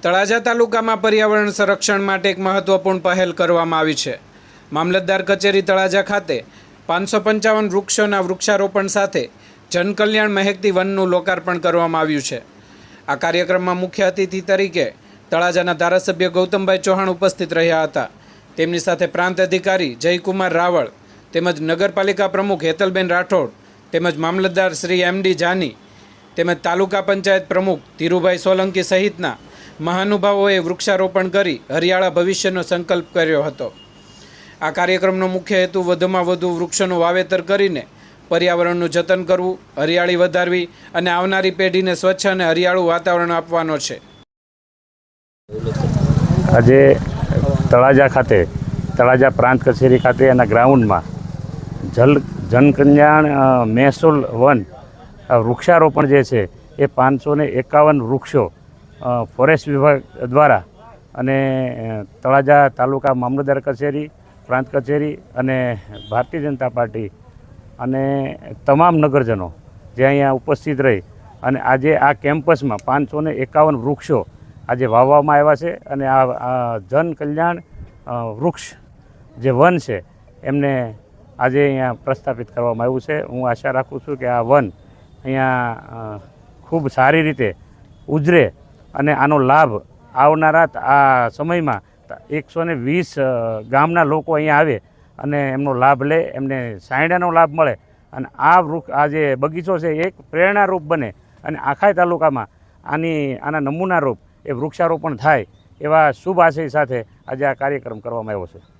તળાજા તાલુકામાં પર્યાવરણ સંરક્ષણ માટે એક મહત્વપૂર્ણ પહેલ કરવામાં આવી છે। મામલતદાર કચેરી તળાજા ખાતે 555 વૃક્ષોના વૃક્ષારોપણ સાથે જનકલ્યાણ મહેકતી વનનું લોકાર્પણ કરવામાં આવ્યું છે। આ કાર્યક્રમમાં મુખ્ય અતિથિ તરીકે તળાજાના ધારાસભ્ય ગૌતમભાઈ ચૌહાણ ઉપસ્થિત રહ્યા હતા। તેમની સાથે પ્રાંત અધિકારી જયકુમાર રાવળ તેમજ નગરપાલિકા પ્રમુખ હેતલબેન રાઠોડ તેમજ મામલતદાર શ્રી એમડી જાની તેમજ તાલુકા પંચાયત પ્રમુખ ધીરુભાઈ સોલંકી સહિતના મહાનુભાવોએ વૃક્ષારોપણ કરી હરિયાળા ભવિષ્યનો સંકલ્પ કર્યો હતો। આ કાર્યક્રમનો મુખ્ય હેતુ વધુમાં વધુ વૃક્ષોનું વાવેતર કરીને પર્યાવરણનું જતન કરવું, હરિયાળી વધારવી અને આવનારી પેઢીને સ્વચ્છ અને હરિયાળું વાતાવરણ આપવાનો છે। આજે તળાજા ખાતે તળાજા પ્રાંત કચેરી ખાતે એના ગ્રાઉન્ડમાં જનકલ્યાણ મહેસૂલ વન વૃક્ષારોપણ જે છે એ 551 વૃક્ષો ફોરેસ્ટ વિભાગ દ્વારા અને તળાજા તાલુકા મામલતદાર કચેરી, પ્રાંત કચેરી અને ભારતીય જનતા પાર્ટી અને તમામ નગરજનો જે અહીંયા ઉપસ્થિત રહી અને આજે આ કેમ્પસમાં 551 વૃક્ષો આજે વાવવામાં આવ્યા છે અને આ જનકલ્યાણ વૃક્ષ જે વન છે એમને આજે અહીંયા પ્રસ્થાપિત કરવામાં આવ્યું છે। હું આશા રાખું છું કે આ વન અહીંયા ખૂબ સારી રીતે ઉજરે અને આનો લાભ આવનારા આ સમયમાં 120 ગામના લોકો અહીંયા આવે અને એમનો લાભ લે, એમને છાંયડાનો લાભ મળે અને આ જે બગીચો છે એક પ્રેરણારૂપ બને અને આખા તાલુકામાં આના નમૂનારૂપ એ વૃક્ષારોપણ થાય એવા શુભ આશય સાથે આજે આ કાર્યક્રમ કરવામાં આવ્યો છે।